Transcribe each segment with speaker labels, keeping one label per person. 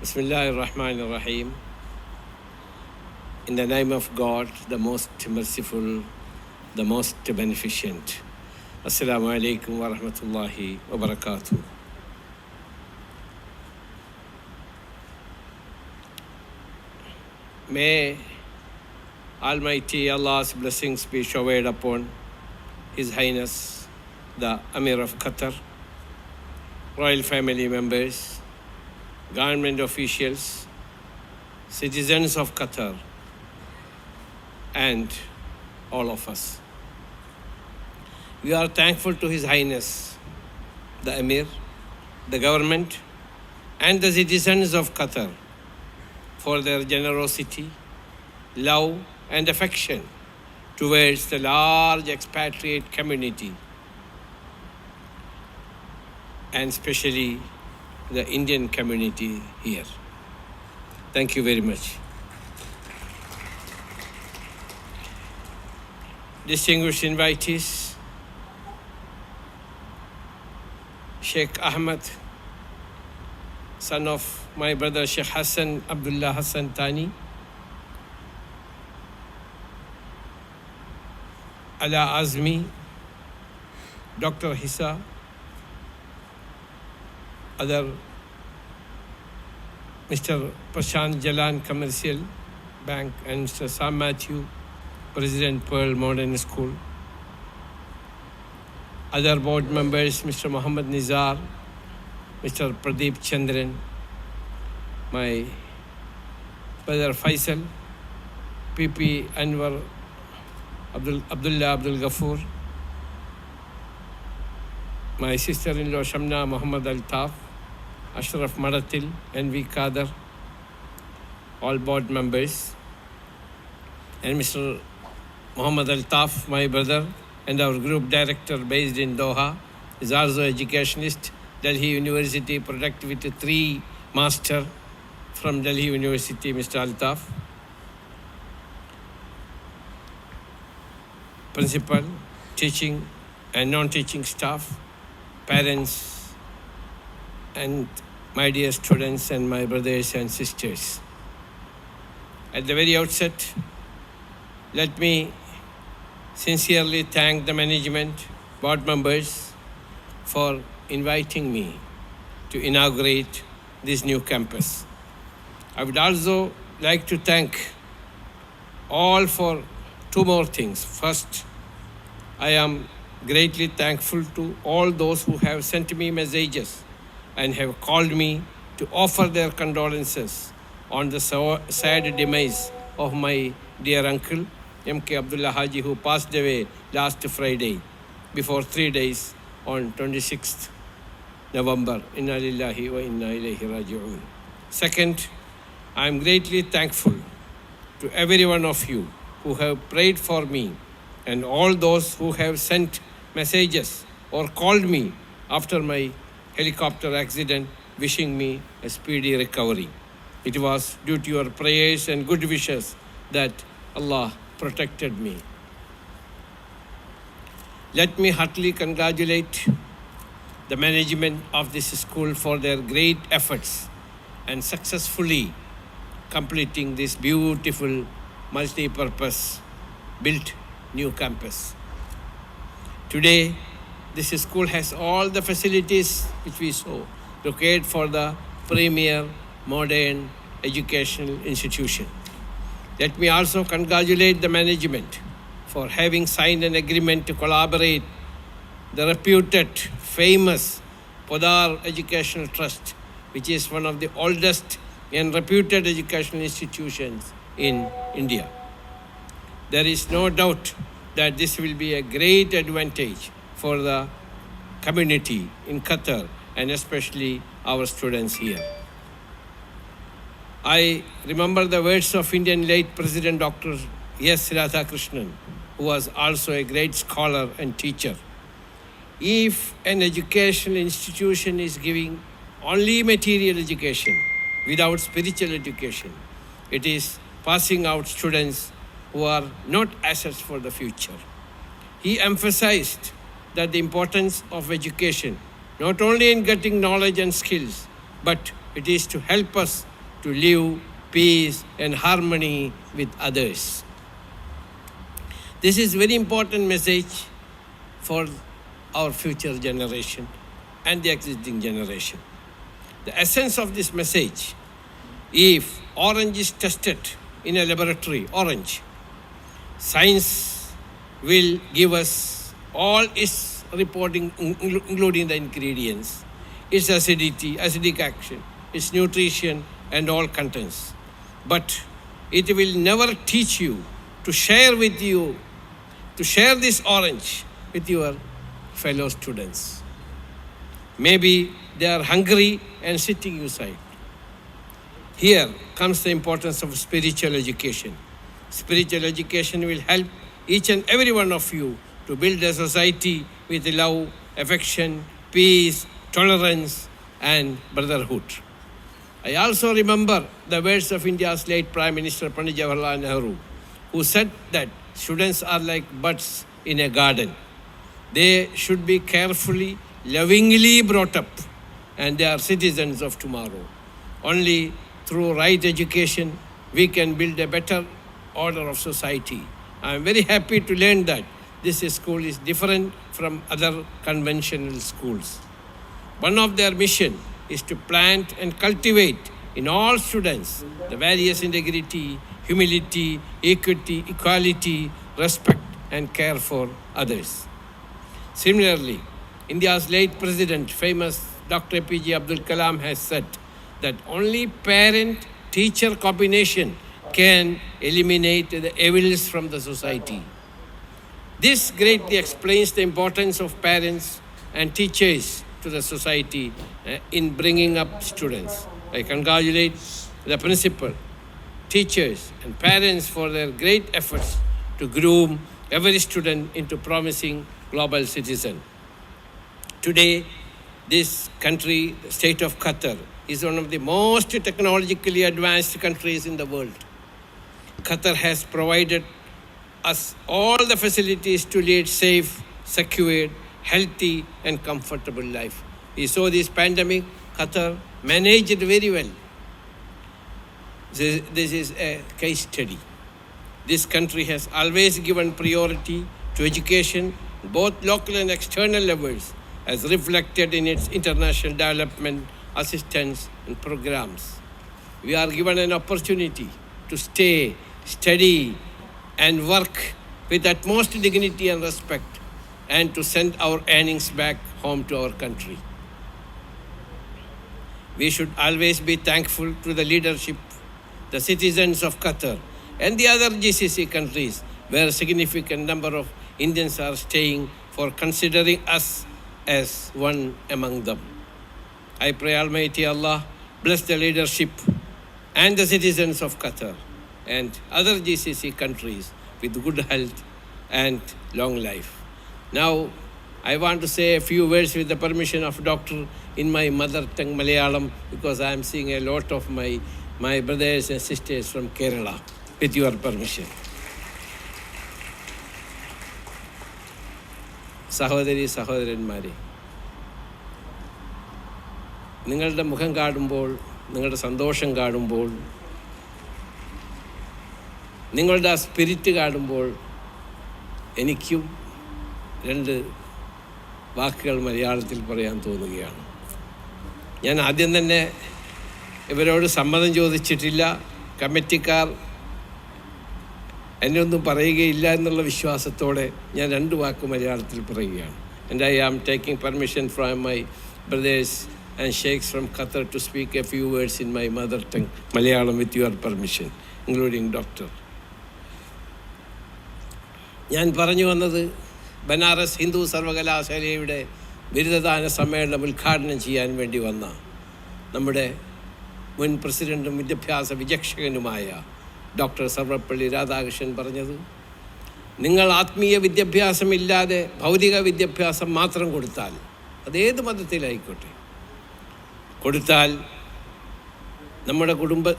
Speaker 1: Bismillahir Rahmanir Rahim. In the name of God, the most merciful, the most beneficent. Assalamu alaikum wa rahmatullahi wa barakatuh. May Almighty Allah's blessings be showered upon His Highness, the Amir of Qatar, royal family members, government officials, citizens of Qatar, and all of us. We are thankful to His Highness, the Emir, the government, and the citizens of Qatar for their generosity, love, and affection towards the large expatriate community, and especially the Indian community here. Thank you very much. Distinguished invitees, Sheikh Ahmed, son of my brother Sheikh Hassan Abdullah Hassan Thani, Ala Azmi, Dr. Hissa, other Mr. Prashant Jalan Commercial Bank, and Mr. Sam Matthew, President Pearl Modern School, other board members, Mr. Muhammad Nizar, Mr. Pradeep Chandran, my brother Faisal, PP Anwar Abdullah Abdul Ghafoor, my sister-in-law Shamna Muhammad Altaf, Ashraf Maratil, NV Kader, all board members, and Mr. Muhammad Altaf, my brother, and our group director based in Doha, is also educationist, Delhi University, product with 3 master from Delhi University, Mr. Altaf, principal, teaching and non-teaching staff, parents, and my dear students and my brothers and sisters. At the very outset, let me sincerely thank the management, board members for inviting me to inaugurate this new campus. I would also like to thank all for 2 more things. First, I am greatly thankful to all those who have sent me messages and have called me to offer their condolences on the sad demise of my dear uncle, M.K. Abdullah Haji, who passed away last Friday, before 3 days on 26th November. Inna lillahi wa inna ilayhi raji'un. Second, I am greatly thankful to every one of you who have prayed for me and all those who have sent messages or called me after my helicopter accident wishing me a speedy recovery. It was due to your prayers and good wishes that Allah protected me. Let me heartily congratulate the management of this school for their great efforts and successfully completing this beautiful multi-purpose built new campus. Today, this school has all the facilities which we saw to cater for the premier modern educational institution. Let me also congratulate the management for having signed an agreement to collaborate the reputed, famous Podar Educational Trust, which is one of the oldest and reputed educational institutions in India. There is no doubt that this will be a great advantage for the community in Qatar and especially our students here. I remember the words of Indian late President Dr. S. Radhakrishnan, who was also a great scholar and teacher. If an educational institution is giving only material education without spiritual education, it is passing out students who are not assets for the future. He emphasized that the importance of education, not only in getting knowledge and skills, but It is to help us to live peace and harmony with others. This is very important message for our future generation and the existing generation. The essence of this message, if orange is tested in a laboratory, orange, science will give us all its reporting, including the ingredients, its acidity, acidic action, its nutrition, and all contents. But it will never teach you to share this orange with your fellow students. Maybe they are hungry and sitting aside. Here comes the importance of spiritual education. Spiritual education will help each and every one of you to build a society with love, affection, peace, tolerance, and brotherhood. I also remember the words of India's late Prime Minister Pandit Jawaharlal Nehru, who said that students are like buds in a garden. They should be carefully, lovingly brought up, and they are citizens of tomorrow. Only through right education, we can build a better order of society. I am very happy to learn that this school is different from other conventional schools. One of their mission is to plant and cultivate in all students the various integrity, humility, equity, equality, respect, and care for others. Similarly, India's late president, famous Dr. APJ Abdul Kalam, has said that only parent-teacher combination can eliminate the evils from the society. This greatly explains the importance of parents and teachers to the society in bringing up students. I congratulate the principal, teachers, and parents for their great efforts to groom every student into promising global citizen. Today, this country, the state of Qatar, is one of the most technologically advanced countries in the world. Qatar has provided us all the facilities to lead safe, secure, healthy, and comfortable life. We saw this pandemic, Qatar managed it very well. This is a case study. This country has always given priority to education, both local and external levels, as reflected in its international development, assistance, and programs. We are given an opportunity to stay, study, and work with utmost dignity and respect, and to send our earnings back home to our country. We should always be thankful to the leadership, the citizens of Qatar, and the other GCC countries where a significant number of Indians are staying, for considering us as one among them. I pray Almighty Allah bless the leadership and the citizens of Qatar and other GCC countries with good health and long life. Now, I want to say a few words with the permission of Doctor in my mother tongue Malayalam, because I am seeing a lot of my brothers and sisters from Kerala, with your permission. സഹോദരി സഹോദരന്മാരെ, നിങ്ങളുടെ മുഖം കാണുമ്പോൾ, നിങ്ങളുടെ സന്തോഷം കാണുമ്പോൾ, നിങ്ങളുടെ ആ സ്പിരിറ്റ് കാണുമ്പോൾ എനിക്കും രണ്ട് വാക്കുകൾ മലയാളത്തിൽ പറയാൻ തോന്നുകയാണ്. ഞാൻ ആദ്യം തന്നെ ഇവരോട് സമ്മതം ചോദിച്ചിട്ടില്ല. കമ്മിറ്റിക്കാർ എന്നെ ഒന്നും പറയുകയില്ല എന്നുള്ള വിശ്വാസത്തോടെ ഞാൻ രണ്ട് വാക്ക് മലയാളത്തിൽ പറയുകയാണ്. And I am taking permission from my brothers and sheikhs from Qatar to speak a few words in my mother tongue, Malayalam, with your permission, including Doctor. ഞാൻ പറഞ്ഞു വന്നത് ബനാറസ് ഹിന്ദു സർവകലാശാലയുടെ ബിരുദദാന സമ്മേളനം ഉദ്ഘാടനം ചെയ്യാൻ വേണ്ടി വന്ന നമ്മുടെ മുൻ പ്രസിഡന്റും വിദ്യാഭ്യാസ വിചക്ഷകനുമായ ഡോക്ടർ സർവപ്പള്ളി രാധാകൃഷ്ണൻ പറഞ്ഞത്, നിങ്ങൾ ആത്മീയ വിദ്യാഭ്യാസമില്ലാതെ ഭൗതിക വിദ്യാഭ്യാസം മാത്രം കൊടുത്താൽ, അതേത് മതത്തിലായിക്കോട്ടെ, കൊടുത്താൽ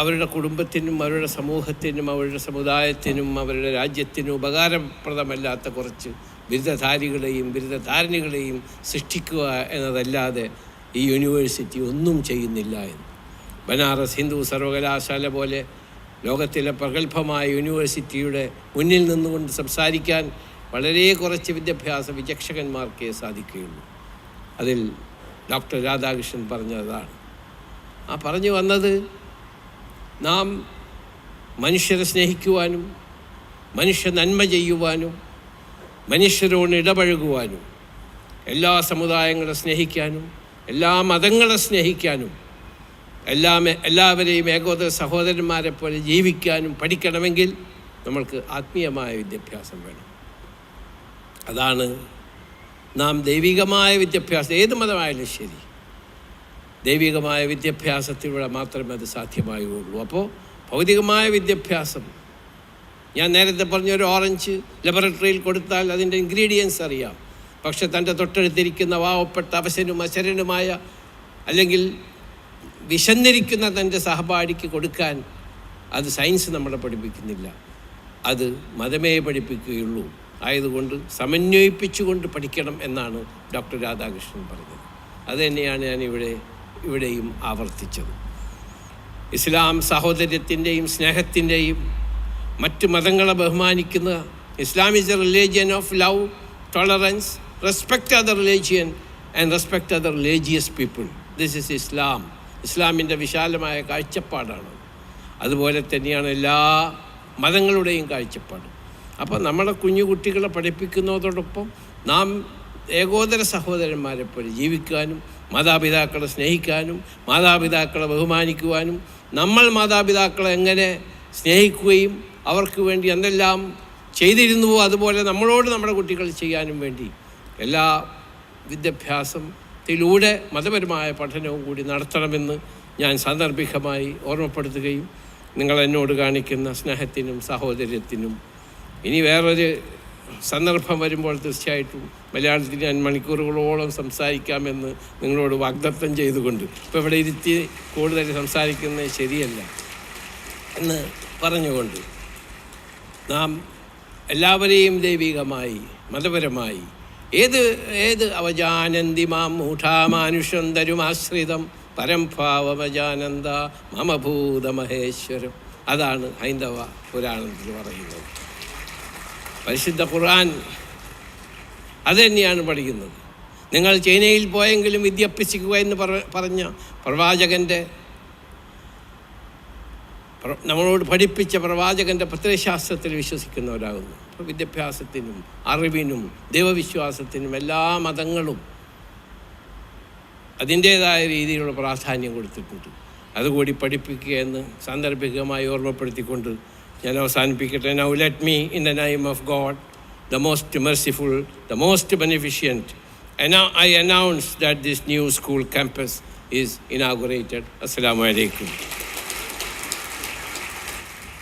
Speaker 1: അവരുടെ കുടുംബത്തിനും അവരുടെ സമൂഹത്തിനും അവരുടെ സമുദായത്തിനും അവരുടെ രാജ്യത്തിനും ഉപകാരപ്രദമല്ലാത്ത കുറച്ച് ബിരുദധാരികളെയും ബിരുദധാരിണികളെയും സൃഷ്ടിക്കുക എന്നതല്ലാതെ ഈ യൂണിവേഴ്സിറ്റി ഒന്നും ചെയ്യുന്നില്ല എന്ന്. ബനാറസ് ഹിന്ദു സർവകലാശാല പോലെ ലോകത്തിലെ പ്രഗത്ഭമായ യൂണിവേഴ്സിറ്റിയുടെ മുന്നിൽ നിന്നുകൊണ്ട് സംസാരിക്കാൻ വളരെ കുറച്ച് വിദ്യാഭ്യാസ വിചക്ഷകന്മാർക്കേ സാധിക്കുകയുള്ളൂ. അതിൽ ഡോക്ടർ രാധാകൃഷ്ണൻ പറഞ്ഞതാണ്. ആ പറഞ്ഞു വന്നത് നാം മനുഷ്യരെ സ്നേഹിക്കുവാനും മനുഷ്യ നന്മ ചെയ്യുവാനും മനുഷ്യരോട് ഇടപഴകുവാനും എല്ലാ സമുദായങ്ങളെ സ്നേഹിക്കാനും എല്ലാ മതങ്ങളെ സ്നേഹിക്കാനും എല്ലാവരെയും ഏകോദര സഹോദരന്മാരെ പോലെ ജീവിക്കാനും പഠിക്കണമെങ്കിൽ നമ്മൾക്ക് ആത്മീയമായ വിദ്യാഭ്യാസം വേണം. അതാണ് നാം ദൈവികമായ വിദ്യാഭ്യാസം, ഏത് മതമായാലും ശരി, ദൈവികമായ വിദ്യാഭ്യാസത്തിലൂടെ മാത്രമേ അത് സാധ്യമായുള്ളൂ. അപ്പോൾ ഭൗതികമായ വിദ്യാഭ്യാസം, ഞാൻ നേരത്തെ പറഞ്ഞൊരു ഓറഞ്ച് ലബോറട്ടറിയിൽ കൊടുത്താൽ അതിൻ്റെ ഇൻഗ്രീഡിയൻസ് അറിയാം. പക്ഷെ തൻ്റെ തൊട്ടടുത്തിരിക്കുന്ന പാവപ്പെട്ട അവശനും അശരണുമായ അല്ലെങ്കിൽ വിശന്നിരിക്കുന്ന തൻ്റെ സഹപാഠിക്ക് കൊടുക്കാൻ അത് സയൻസ് നമ്മളെ പഠിപ്പിക്കുന്നില്ല, അത് മതമേ പഠിപ്പിക്കുകയുള്ളൂ. ആയതുകൊണ്ട് സമന്വയിപ്പിച്ചുകൊണ്ട് പഠിക്കണം എന്നാണ് ഡോക്ടർ രാധാകൃഷ്ണൻ പറഞ്ഞത്. അതുതന്നെയാണ് ഞാൻ ഇവിടെയും ആവർത്തിച്ചത്. ഇസ്ലാം സഹോദര്യത്തിൻ്റെയും സ്നേഹത്തിൻ്റെയും മറ്റ് മതങ്ങളെ ബഹുമാനിക്കുന്ന, Islam is a religion of love, tolerance, respect other religion and respect other religious people. This is Islam. ഇസ്ലാമിൻ്റെ വിശാലമായ കാഴ്ചപ്പാടാണ്. അതുപോലെ തന്നെയാണ് എല്ലാ മതങ്ങളുടെയും കാഴ്ചപ്പാട്. അപ്പോൾ നമ്മളെ കുഞ്ഞു കുട്ടികളെ പഠിപ്പിക്കുന്നതോടൊപ്പം നാം ഏകോദര സഹോദരന്മാരെ പോലെ ജീവിക്കാനും മാതാപിതാക്കളെ സ്നേഹിക്കാനും മാതാപിതാക്കളെ ബഹുമാനിക്കുവാനും നമ്മൾ മാതാപിതാക്കളെ എങ്ങനെ സ്നേഹിക്കുകയും അവർക്ക് വേണ്ടി എന്തെല്ലാം ചെയ്തിരുന്നുവോ അതുപോലെ നമ്മളോട് നമ്മുടെ കുട്ടികൾ ചെയ്യാനും വേണ്ടി എല്ലാ വിദ്യാഭ്യാസത്തിലൂടെ മതപരമായ പഠനവും കൂടി നടത്തണമെന്ന് ഞാൻ സാന്ദർഭികമായി ഓർമ്മപ്പെടുത്തുകയും നിങ്ങൾ എന്നോട് കാണിക്കുന്ന സ്നേഹത്തിനും സാഹോദര്യത്തിനും ഇനി വേറൊരു സന്ദർഭം വരുമ്പോൾ തീർച്ചയായിട്ടും മലയാളത്തിൽ ഞാൻ മണിക്കൂറുകളോളം സംസാരിക്കാമെന്ന് നിങ്ങളോട് വാഗ്ദത്തം ചെയ്തുകൊണ്ട് ഇപ്പോൾ ഇവിടെ ഇരുത്തി കൂടുതൽ സംസാരിക്കുന്നത് ശരിയല്ല എന്ന് പറഞ്ഞുകൊണ്ട് നാം എല്ലാവരെയും ദൈവികമായി മതപരമായി ഏത് അവജാനന്തി മാം മൂഢാമാനുഷം തരുമാശ്രിതം പരംഭാവമജാനന്ദ മമഭൂതമഹേശ്വരം. അതാണ് ഹൈന്ദവ പുരാണത്തിൽ പറയുന്നത്. പരിശുദ്ധ ഖുർആൻ അത് തന്നെയാണ് പഠിക്കുന്നത്. നിങ്ങൾ ചൈനയിൽ പോയെങ്കിലും വിദ്യ അഭ്യസിക്കുക എന്ന് പറഞ്ഞ പ്രവാചകൻ്റെ, നമ്മളോട് പഠിപ്പിച്ച പ്രവാചകൻ്റെ പ്രത്യയശാസ്ത്രത്തിൽ വിശ്വസിക്കുന്നവരാകുന്നു. അപ്പോൾ വിദ്യാഭ്യാസത്തിനും അറിവിനും ദൈവവിശ്വാസത്തിനും എല്ലാ മതങ്ങളും അതിൻ്റേതായ രീതിയിലുള്ള പ്രാധാന്യം കൊടുത്തിട്ടുണ്ട്. അതുകൂടി പഠിപ്പിക്കുക എന്ന് സാന്ദർഭികമായി ഓർമ്മപ്പെടുത്തിക്കൊണ്ട് ഞാൻ അവസാനിപ്പിക്കട്ടെ. Now let me, in the name of God, the most merciful, the most beneficent, and now I announce that this new school campus is inaugurated. Assalamu alaikum.